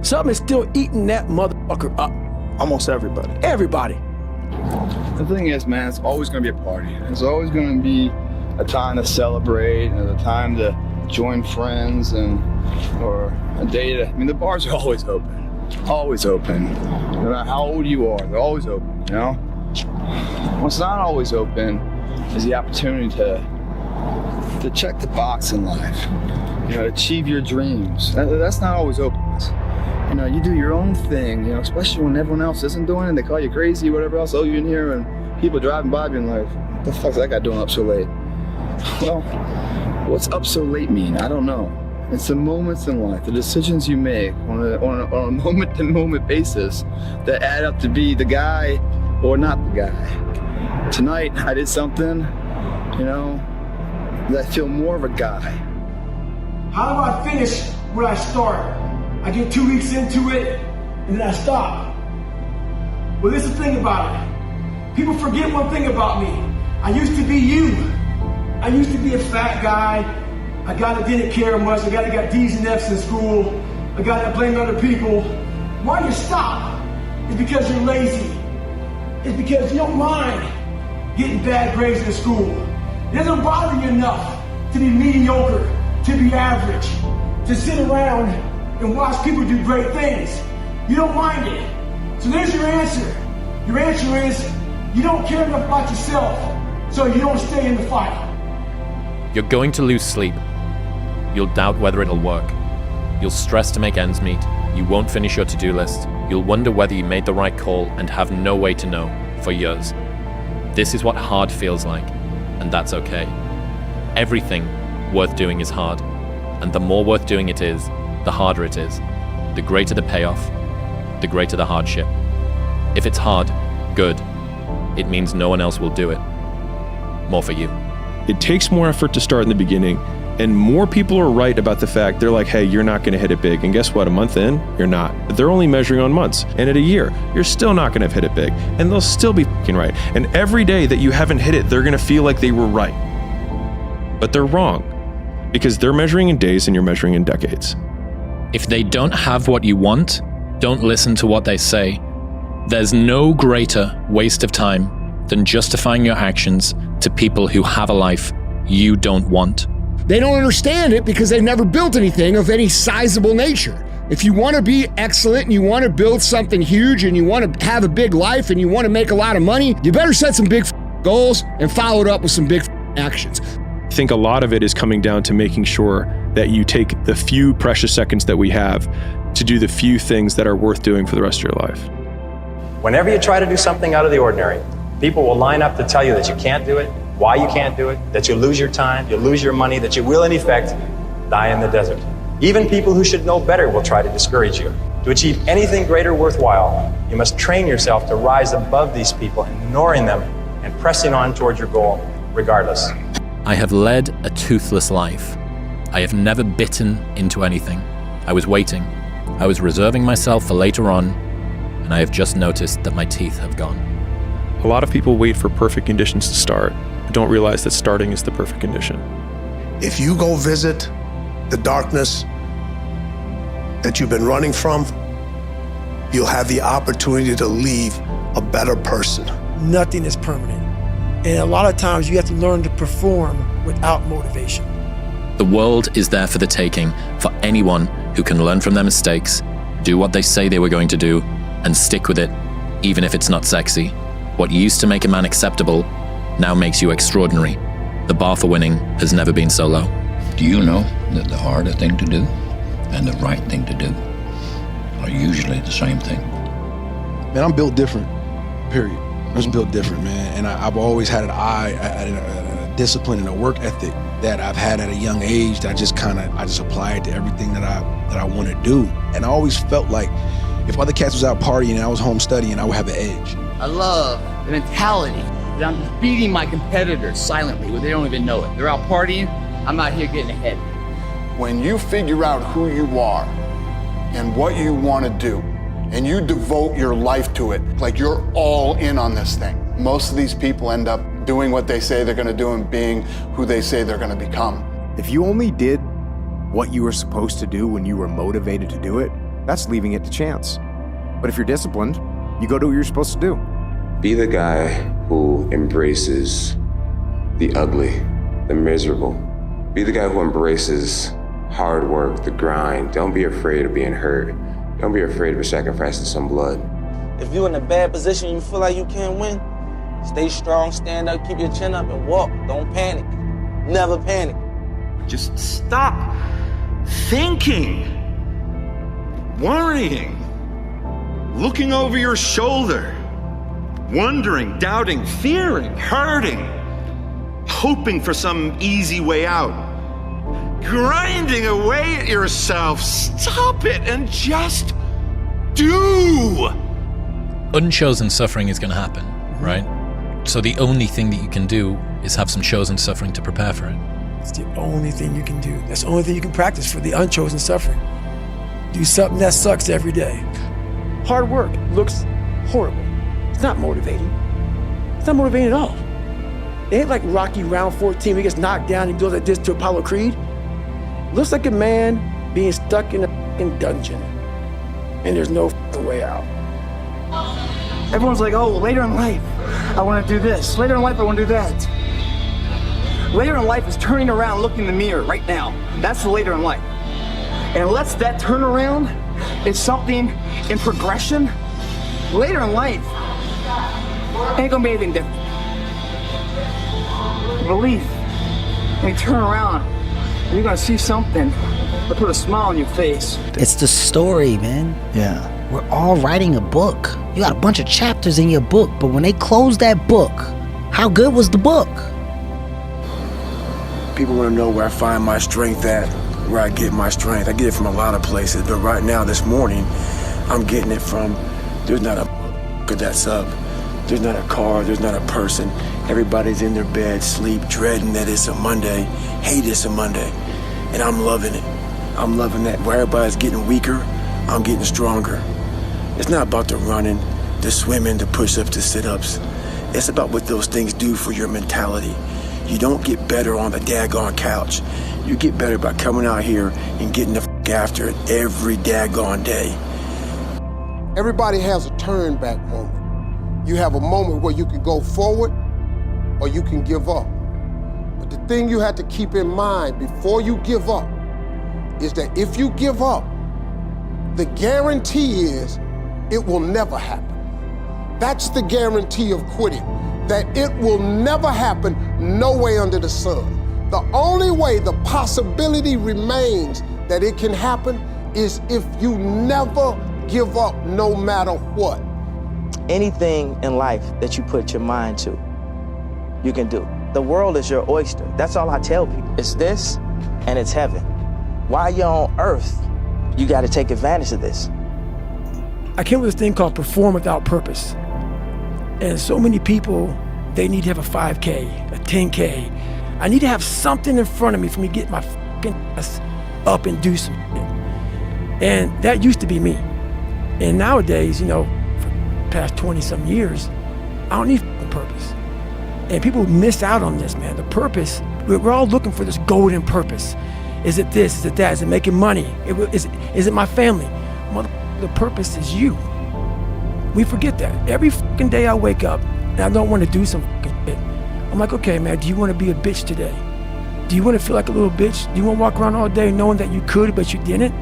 Something is still eating that motherfucker up. Almost everybody. Everybody. The thing is, man, it's always gonna be a party. It's always gonna be a time to celebrate and a time to join friends or a day to, I mean, the bars are always open. Always open. No matter how old you are, they're always open, you know? What's not always open is the opportunity to check the box in life, achieve your dreams. That's not always open. You do your own thing, especially when everyone else isn't doing it. They call you crazy, whatever else. Oh, you're in here, and people driving by being like, what the fuck's that guy doing up so late? Well, what's up so late mean? I don't know. It's the moments in life, the decisions you make on a moment-to-moment basis that add up to be the guy or not the guy. Tonight, I did something, that I feel more of a guy. How do I finish what I start? I get 2 weeks into it, and then I stop. Well, there's the thing about it. People forget one thing about me. I used to be you. I used to be a fat guy, a guy that didn't care much, a guy that got D's and F's in school, a guy that blamed other people. Why you stop? It's because you're lazy. It's because you don't mind getting bad grades in school. It doesn't bother you enough to be mediocre, to be average, to sit around and watch people do great things. You don't mind it. So there's your answer. Your answer is you don't care enough about yourself, so you don't stay in the fight. You're going to lose sleep. You'll doubt whether it'll work. You'll stress to make ends meet. You won't finish your to-do list. You'll wonder whether you made the right call and have no way to know for years. This is what hard feels like, and that's okay. Everything worth doing is hard, and the more worth doing it is, the harder it is. The greater the payoff, the greater the hardship. If it's hard, good. It means no one else will do it. More for you. It takes more effort to start in the beginning, and more people are right about the fact they're like, hey, you're not going to hit it big. And guess what? A month in, you're not. They're only measuring on months. And at a year, you're still not going to have hit it big. And they'll still be fucking right. And every day that you haven't hit it, they're going to feel like they were right. But they're wrong, because they're measuring in days and you're measuring in decades. If they don't have what you want, don't listen to what they say. There's no greater waste of time than justifying your actions to people who have a life you don't want. They don't understand it because they've never built anything of any sizable nature. If you want to be excellent and you want to build something huge and you want to have a big life and you want to make a lot of money, you better set some big goals and follow it up with some big actions. I think a lot of it is coming down to making sure that you take the few precious seconds that we have to do the few things that are worth doing for the rest of your life. Whenever you try to do something out of the ordinary, people will line up to tell you that you can't do it, why you can't do it, that you'll lose your time, you'll lose your money, that you will in effect die in the desert. Even people who should know better will try to discourage you. To achieve anything greater worthwhile, you must train yourself to rise above these people, ignoring them and pressing on towards your goal regardless. I have led a toothless life. I have never bitten into anything. I was waiting. I was reserving myself for later on, and I have just noticed that my teeth have gone. A lot of people wait for perfect conditions to start, but don't realize that starting is the perfect condition. If you go visit the darkness that you've been running from, you'll have the opportunity to leave a better person. Nothing is permanent. And a lot of times you have to learn to perform without motivation. The world is there for the taking for anyone who can learn from their mistakes, do what they say they were going to do, and stick with it, even if it's not sexy. What used to make a man acceptable now makes you extraordinary. The bar for winning has never been so low. Do you know that the harder thing to do and the right thing to do are usually the same thing? Man, I'm built different, period. I'm just built different, man. And I've always had an eye, a discipline and a work ethic that I've had at a young age that I just apply it to everything that I want to do. And I always felt like if other cats was out partying and I was home studying, I would have an edge. I love the mentality that I'm just beating my competitors silently where they don't even know it. They're out partying, I'm out here getting ahead. When you figure out who you are and what you want to do, and you devote your life to it, like you're all in on this thing, most of these people end up doing what they say they're going to do and being who they say they're going to become. If you only did what you were supposed to do when you were motivated to do it, that's leaving it to chance. But if you're disciplined, you go do what you're supposed to do. Be the guy who embraces the ugly, the miserable. Be the guy who embraces hard work, the grind. Don't be afraid of being hurt. Don't be afraid of sacrificing some blood. If you're in a bad position and you feel like you can't win, Stay strong, stand up, keep your chin up, and walk. Don't panic. Never panic. Just stop thinking, worrying, looking over your shoulder, wondering, doubting, fearing, hurting, hoping for some easy way out, grinding away at yourself. Stop it and just do. Unchosen suffering is going to happen, right? So the only thing that you can do is have some chosen suffering to prepare for it. It's the only thing you can do. That's the only thing you can practice for the unchosen suffering. Do something that sucks every day. Hard work looks horrible. It's not motivating. It's not motivating at all. It ain't like Rocky round 14 he gets knocked down and goes like this to Apollo Creed. Looks like a man being stuck in a fucking dungeon and there's no fucking way out. Everyone's like, oh, later in life, I want to do this. Later in life, I want to do that. Later in life is turning around, looking in the mirror right now. That's the later in life. And unless that turnaround is something in progression, later in life ain't gonna be anything different. Belief, when you turn around, you're gonna see something that put a smile on your face. It's the story, man. Yeah. We're all writing a book. You got a bunch of chapters in your book, but when they close that book, how good was the book? People want to know where I find my strength at, where I get my strength. I get it from a lot of places, but right now, this morning, I'm getting it from, there's not a that's up. There's not a car, there's not a person. Everybody's in their bed, sleep, dreading that it's a Monday, hate it's a Monday. And I'm loving it. I'm loving that. Where everybody's getting weaker, I'm getting stronger. It's not about the running, the swimming, the push-ups, the sit-ups. It's about what those things do for your mentality. You don't get better on the daggone couch. You get better by coming out here and getting the f*** after it every daggone day. Everybody has a turn back moment. You have a moment where you can go forward or you can give up. But the thing you have to keep in mind before you give up is that if you give up, the guarantee is it will never happen. That's the guarantee of quitting, that it will never happen no way under the sun. The only way the possibility remains that it can happen is if you never give up no matter what. Anything in life that you put your mind to, you can do. The world is your oyster. That's all I tell people. It's this and it's heaven. While you're on earth, you got to take advantage of this. I came with this thing called perform without purpose. And so many people, they need to have a 5K, a 10K. I need to have something in front of me for me to get my fucking ass up and do something. And that used to be me. And nowadays, for the past 20-some years, I don't need a purpose. And people miss out on this, man. The purpose, we're all looking for this golden purpose. Is it this? Is it that? Is it making money? Is it my family? The purpose is you. We forget that. Every fucking day I wake up and I don't want to do some fucking shit. I'm like, okay, man, do you want to be a bitch today? Do you want to feel like a little bitch? Do you want to walk around all day knowing that you could, but you didn't?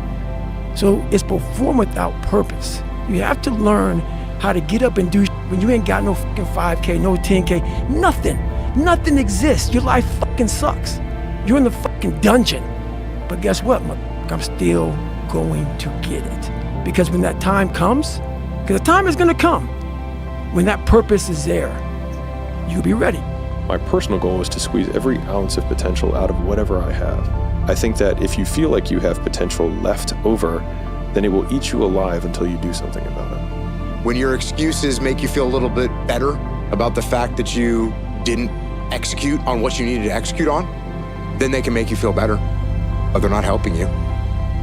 So it's perform without purpose. You have to learn how to get up and do when you ain't got no fucking 5K, no 10K, nothing. Nothing exists. Your life fucking sucks. You're in the fucking dungeon. But guess what? I'm still going to get it. Because when that time comes, because the time is going to come, when that purpose is there, you'll be ready. My personal goal is to squeeze every ounce of potential out of whatever I have. I think that if you feel like you have potential left over, then it will eat you alive until you do something about it. When your excuses make you feel a little bit better about the fact that you didn't execute on what you needed to execute on, then they can make you feel better, but they're not helping you.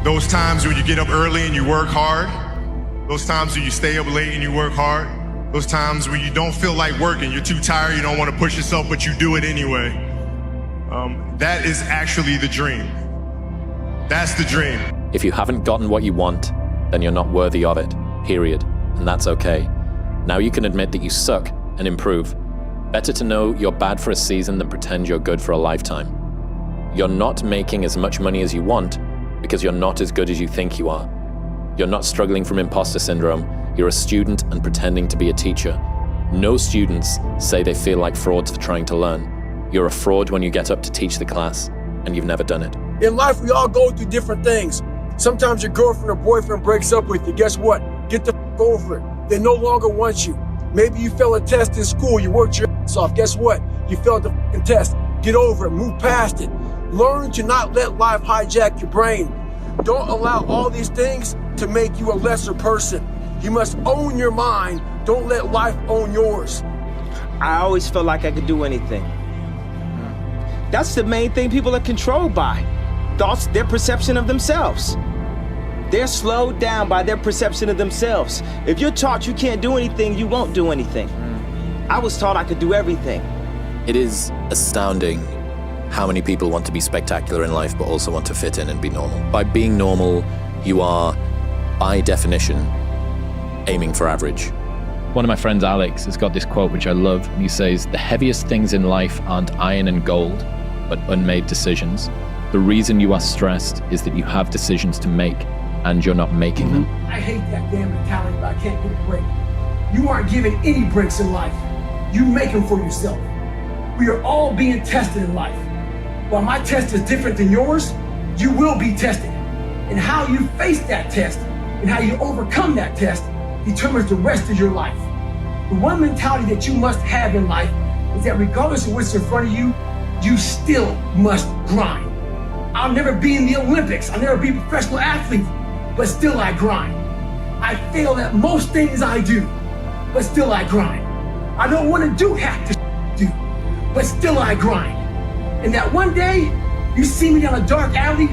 Those times when you get up early and you work hard, those times when you stay up late and you work hard, those times when you don't feel like working, you're too tired, you don't want to push yourself, but you do it anyway. That is actually the dream. That's the dream. If you haven't gotten what you want, then you're not worthy of it, period. And that's okay. Now you can admit that you suck and improve. Better to know you're bad for a season than pretend you're good for a lifetime. You're not making as much money as you want because you're not as good as you think you are. You're not struggling from imposter syndrome. You're a student and pretending to be a teacher. No students say they feel like frauds for trying to learn. You're a fraud when you get up to teach the class and you've never done it. In life, we all go through different things. Sometimes your girlfriend or boyfriend breaks up with you. Guess what? Get the f over it. They no longer want you. Maybe you failed a test in school. You worked your ass off. Guess what? You failed the f***ing test. Get over it. Move past it. Learn to not let life hijack your brain. Don't allow all these things to make you a lesser person. You must own your mind. Don't let life own yours. I always felt like I could do anything. That's the main thing people are controlled by. Thoughts, their perception of themselves. They're slowed down by their perception of themselves. If you're taught you can't do anything, you won't do anything. I was taught I could do everything. It is astounding how many people want to be spectacular in life but also want to fit in and be normal. By being normal, you are, by definition, aiming for average. One of my friends, Alex, has got this quote which I love, and he says, "The heaviest things in life aren't iron and gold, but unmade decisions. The reason you are stressed is that you have decisions to make and you're not making them." I hate that damn mentality, but I can't get a break. You aren't given any breaks in life. You make them for yourself. We are all being tested in life. While my test is different than yours, you will be tested. And how you face that test and how you overcome that test determines the rest of your life. The one mentality that you must have in life is that regardless of what's in front of you, you still must grind. I'll never be in the Olympics. I'll never be a professional athlete, but still I grind. I fail at most things I do, but still I grind. I don't want to do half the do, but still I grind. And that one day, you see me down a dark alley,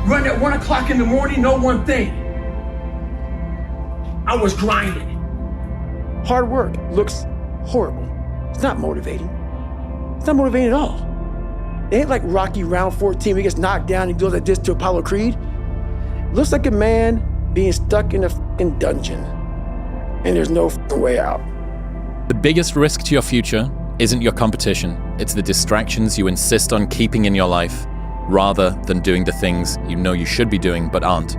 run at 1 o'clock in the morning, know one thing. I was grinding. Hard work looks horrible. It's not motivating. It's not motivating at all. It ain't like Rocky round 14 where he gets knocked down and goes like this to Apollo Creed. It looks like a man being stuck in a f***ing dungeon and there's no f***ing way out. The biggest risk to your future isn't your competition. It's the distractions you insist on keeping in your life rather than doing the things you know you should be doing but aren't.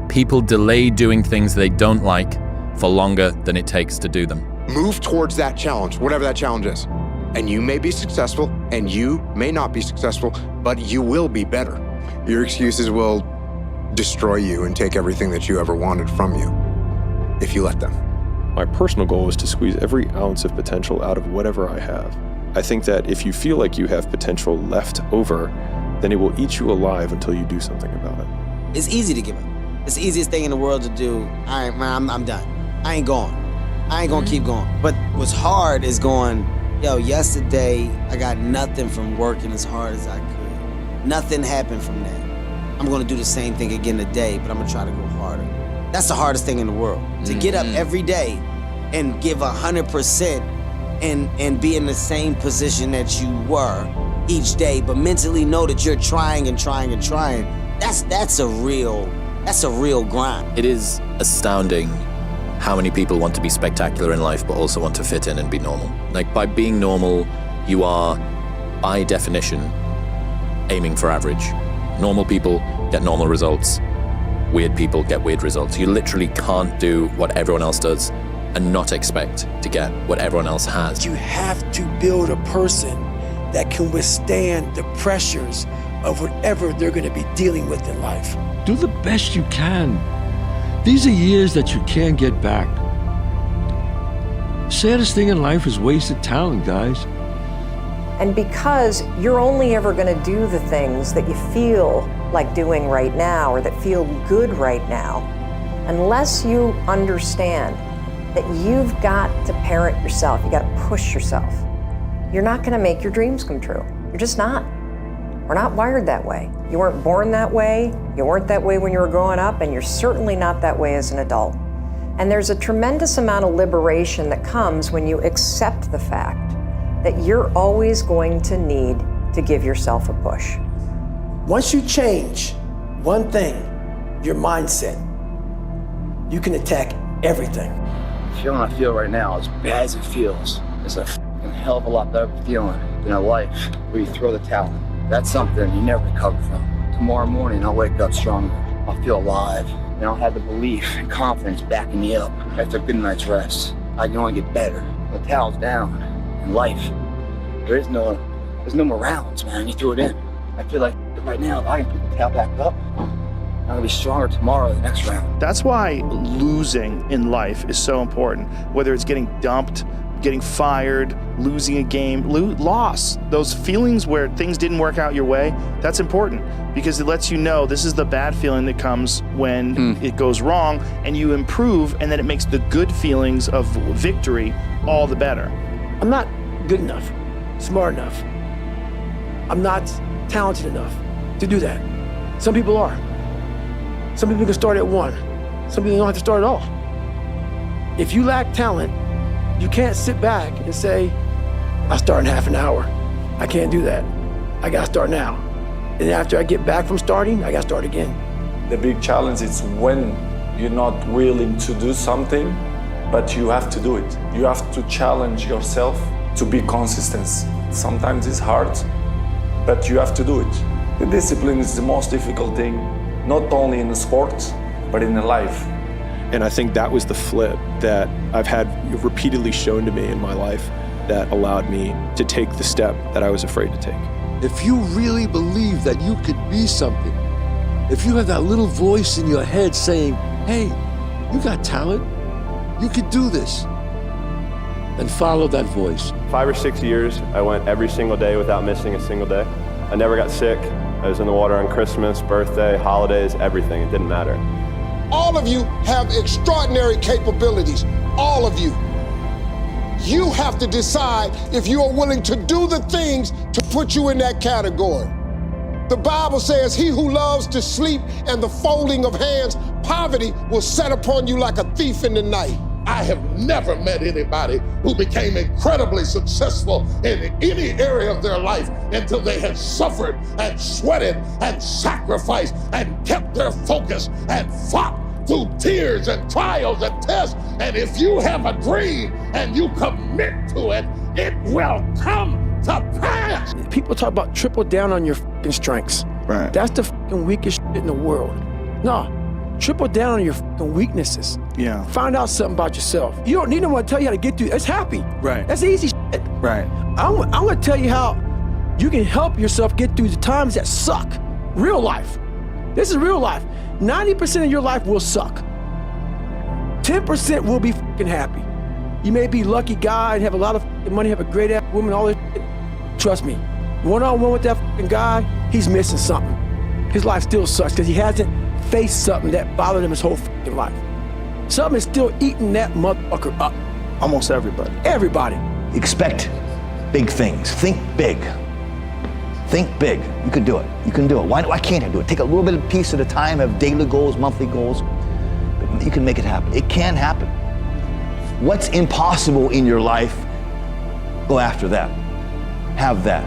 People delay doing things they don't like for longer than it takes to do them. Move towards that challenge, whatever that challenge is. And you may be successful, and you may not be successful, but you will be better. Your excuses will destroy you and take everything that you ever wanted from you, if you let them. My personal goal is to squeeze every ounce of potential out of whatever I have. I think that if you feel like you have potential left over, then it will eat you alive until you do something about it. It's easy to give up. It's the easiest thing in the world to do. I'm done. I ain't going. I ain't gonna keep going. But what's hard is going, yo, yesterday I got nothing from working as hard as I could. Nothing happened from that. I'm gonna do the same thing again today, but I'm gonna try to go harder. That's the hardest thing in the world. To get up every day and give 100% and be in the same position that you were each day, but mentally know that you're trying and trying and trying. That's a real grind. It is astounding how many people want to be spectacular in life but also want to fit in and be normal. Like, by being normal, you are, by definition, aiming for average. Normal people get normal results. Weird people get weird results. You literally can't do what everyone else does and not expect to get what everyone else has. You have to build a person that can withstand the pressures of whatever they're going to be dealing with in life. Do the best you can. These are years that you can't get back. Saddest thing in life is wasted talent, guys. And because you're only ever going to do the things that you feel like doing right now or that feel good right now, unless you understand that you've got to parent yourself, you got to push yourself, you're not going to make your dreams come true. You're just not. We're not wired that way. You weren't born that way, you weren't that way when you were growing up, and you're certainly not that way as an adult. And there's a tremendous amount of liberation that comes when you accept the fact that you're always going to need to give yourself a push. Once you change one thing, your mindset, you can attack everything. The feeling I feel right now, as bad as it feels, is a f***ing hell of a lot better feeling than a life where you throw the towel in. That's something you never recover from. Tomorrow morning, I'll wake up stronger. I'll feel alive, and I'll have the belief and confidence backing me up after a good night's rest. I can only get better. the towel's down in life. There's no more rounds, man. You threw it in. I feel like right now, if I can pick the towel back up, I'm gonna be stronger tomorrow, the next round. That's why losing in life is so important. Whether it's getting dumped, getting fired, losing a game, loss, those feelings where things didn't work out your way, that's important because it lets you know this is the bad feeling that comes when it goes wrong, and you improve, and then it makes the good feelings of victory all the better. I'm not good enough, smart enough. I'm not talented enough to do that. Some people are. Some people can start at 1. Some people don't have to start at all. If you lack talent, you can't sit back and say, I'll start in half an hour. I can't do that. I gotta start now. And after I get back from starting, I gotta start again. The big challenge is when you're not willing to do something, but you have to do it. You have to challenge yourself to be consistent. Sometimes it's hard, but you have to do it. The discipline is the most difficult thing, not only in the sport, but in the life. And I think that was the flip that I've had repeatedly shown to me in my life that allowed me to take the step that I was afraid to take. If you really believe that you could be something, if you have that little voice in your head saying, hey, you got talent, you could do this, then follow that voice. 5 or 6 years, I went every single day without missing a single day. I never got sick. I was in the water on Christmas, birthday, holidays, everything. It didn't matter. All of you have extraordinary capabilities, all of you. You have to decide if you are willing to do the things to put you in that category. The Bible says, he who loves to sleep and the folding of hands, poverty will set upon you like a thief in the night. I have never met anybody who became incredibly successful in any area of their life until they had suffered and sweated and sacrificed and kept their focus and fought through tears and trials and tests. And if you have a dream and you commit to it, it will come to pass. People talk about triple down on your fucking strengths. Right. That's the fucking weakest shit in the world. No, triple down on your fucking weaknesses. Yeah. Find out something about yourself. You don't need no one to tell you how to get through. It's happy. Right. That's easy shit. Right. I'm gonna tell you how you can help yourself get through the times that suck. Real life. This is real life. 90% of your life will suck. 10% will be fucking happy. You may be a lucky guy and have a lot of money, have a great ass woman, all this shit. Trust me, one-on-one with that fucking guy, he's missing something. His life still sucks because he hasn't faced something that bothered him his whole fucking life. Something is still eating that motherfucker up. Almost everybody. Everybody. Expect big things. Think big. Think big. You can do it. You can do it. Why can't I do it? Take a little bit of piece at a time, have daily goals, monthly goals. You can make it happen. It can happen. What's impossible in your life, go after that. Have that.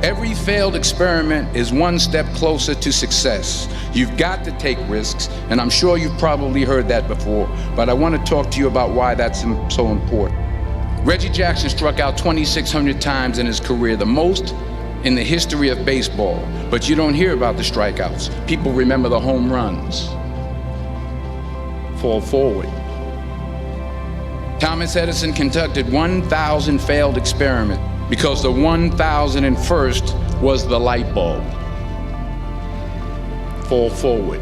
Every failed experiment is one step closer to success. You've got to take risks, and I'm sure you've probably heard that before, but I want to talk to you about why that's so important. Reggie Jackson struck out 2,600 times in his career, the most in the history of baseball, but you don't hear about the strikeouts. People remember the home runs. Fall forward. Thomas Edison conducted 1,000 failed experiments because the 1,001st was the light bulb. Fall forward.